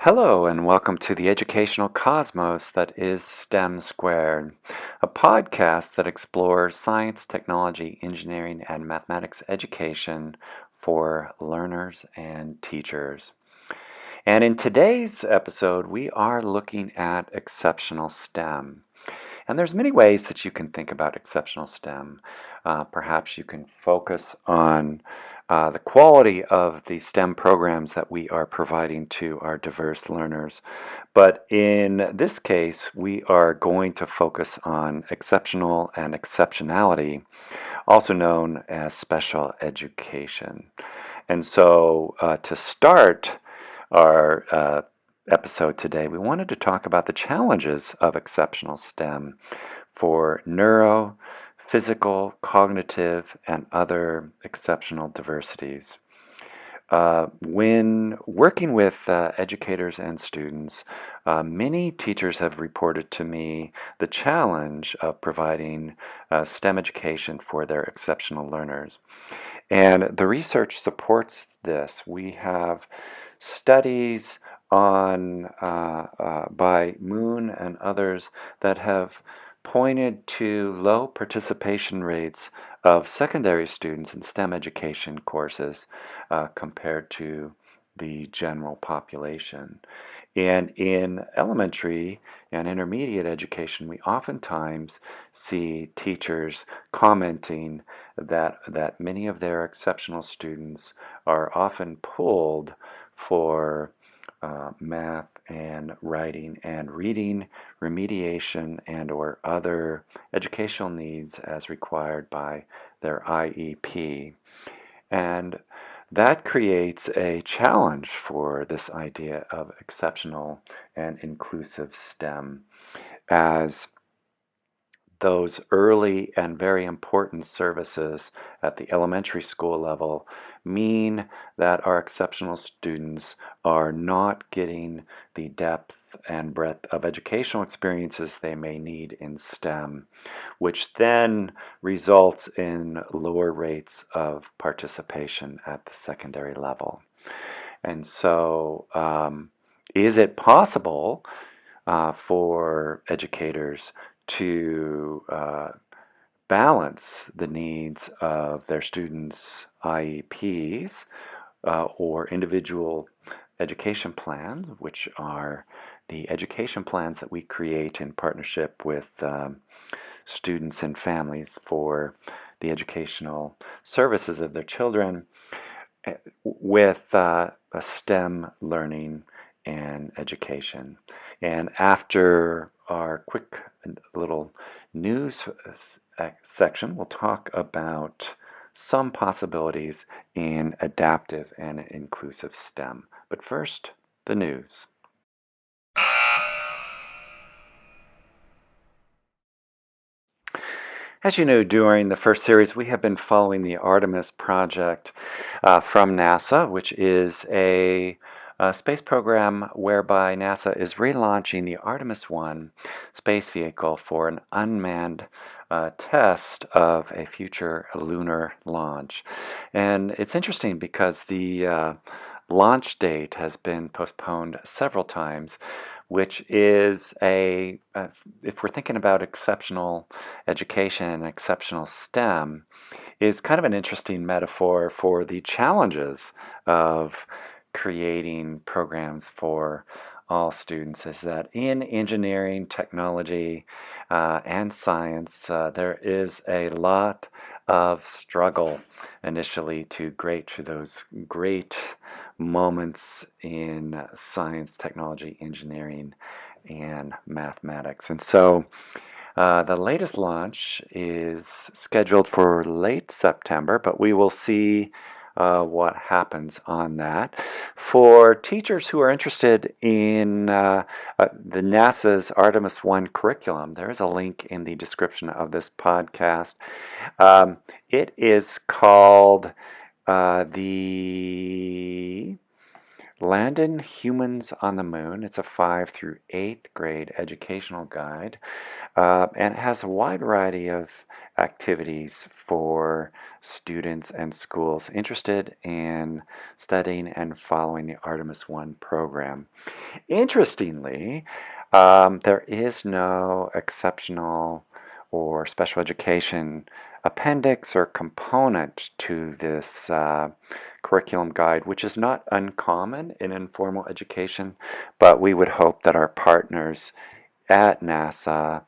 Hello, and welcome to the educational cosmos that is STEM Squared, a podcast that explores science, technology, engineering, and mathematics education for learners and teachers. And in today's episode, we are looking at exceptional STEM. And there's many ways that you can think about exceptional STEM. Perhaps you can focus on the quality of the STEM programs that we are providing to our diverse learners. But in this case, we are going to focus on exceptional and exceptionality, also known as special education. And so to start our episode today, we wanted to talk about the challenges of exceptional STEM for neuro, physical, cognitive, and other exceptional diversities. When working with educators and students, many teachers have reported to me the challenge of providing STEM education for their exceptional learners. And the research supports this. We have studies on by Moon and others that have pointed to low participation rates of secondary students in STEM education courses compared to the general population. And in elementary and intermediate education, we oftentimes see teachers commenting that many of their exceptional students are often pulled for math and writing and reading remediation and or other educational needs as required by their IEP. And that creates a challenge for this idea of exceptional and inclusive STEM as those early and very important services at the elementary school level mean that our exceptional students are not getting the depth and breadth of educational experiences they may need in STEM, which then results in lower rates of participation at the secondary level. And so, is it possible for educators to balance the needs of their students' IEPs or individual education plans, which are the education plans that we create in partnership with students and families for the educational services of their children, with a STEM learning and education. And after our quick little news section, we'll talk about some possibilities in adaptive and inclusive STEM. But first, the news. As you know, during the first series, we have been following the Artemis project from NASA, which is a space program whereby NASA is relaunching the Artemis 1 space vehicle for an unmanned test of a future lunar launch. And it's interesting because the launch date has been postponed several times, which is if we're thinking about exceptional education and exceptional STEM, is kind of an interesting metaphor for the challenges of creating programs for all students. Is that in engineering, technology, and science, there is a lot of struggle initially to those great moments in science, technology, engineering, and mathematics. And so the latest launch is scheduled for late September, but we will see what happens on that. For teachers who are interested in the NASA's Artemis 1 curriculum, there is a link in the description of this podcast. It is called the Landing Humans on the Moon. It's a 5th through 8th grade educational guide, and it has a wide variety of activities for students and schools interested in studying and following the Artemis 1 program. Interestingly, there is no exceptional or special education appendix or component to this curriculum guide, which is not uncommon in informal education, but we would hope that our partners at NASA,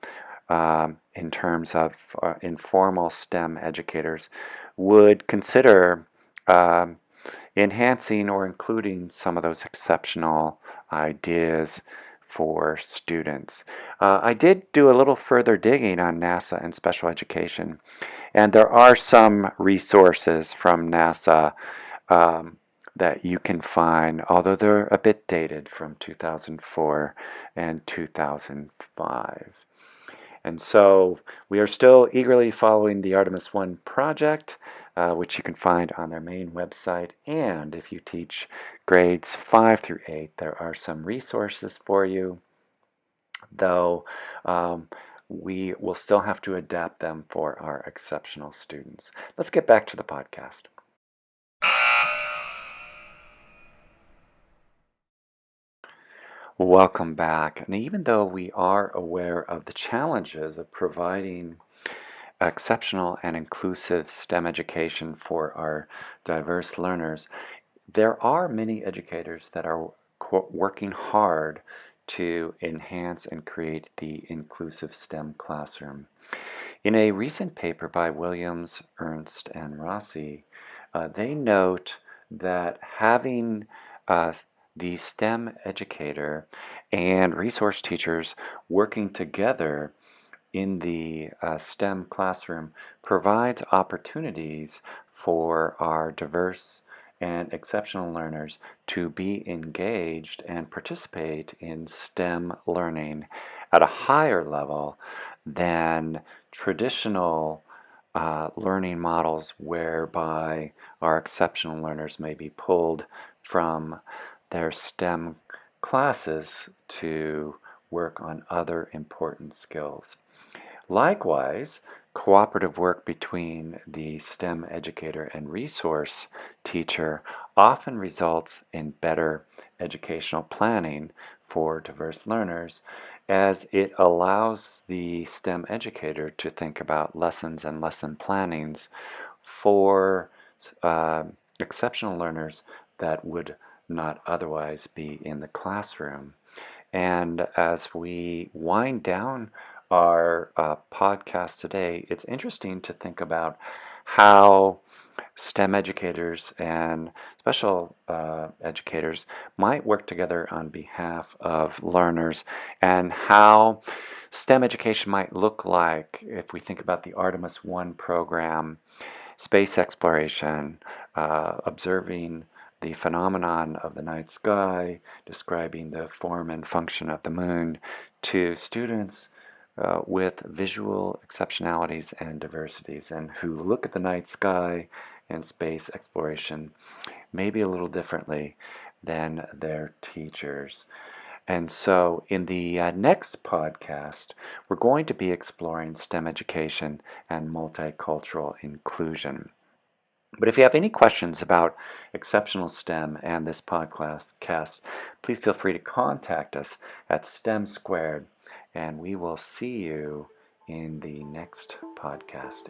in terms of informal STEM educators, would consider um, enhancing or including some of those exceptional ideas for students. I did do a little further digging on NASA and special education, and there are some resources from NASA um, that you can find, although they're a bit dated from 2004 and 2005. And so we are still eagerly following the Artemis 1 project, which you can find on their main website. And if you teach grades 5 through 8, there are some resources for you, though we will still have to adapt them for our exceptional students. Let's get back to the podcast. Welcome back. And even though we are aware of the challenges of providing exceptional and inclusive STEM education for our diverse learners, there are many educators that are working hard to enhance and create the inclusive STEM classroom. In a recent paper by Williams, Ernst, and Rossi, they note that having the STEM educator and resource teachers working together in the STEM classroom provides opportunities for our diverse and exceptional learners to be engaged and participate in STEM learning at a higher level than traditional learning models whereby our exceptional learners may be pulled from their STEM classes to work on other important skills. Likewise, cooperative work between the STEM educator and resource teacher often results in better educational planning for diverse learners, as it allows the STEM educator to think about lessons and lesson plannings for uh, exceptional learners that would not otherwise be in the classroom. And as we wind down our podcast today, it's interesting to think about how STEM educators and special educators might work together on behalf of learners, and how STEM education might look like if we think about the Artemis 1 program, space exploration, observing the phenomenon of the night sky, describing the form and function of the moon, to students with visual exceptionalities and diversities, and who look at the night sky and space exploration maybe a little differently than their teachers. And so, in the next podcast, we're going to be exploring STEM education and multicultural inclusion. But if you have any questions about exceptional STEM and this podcast, please feel free to contact us at STEM Squared, and we will see you in the next podcast.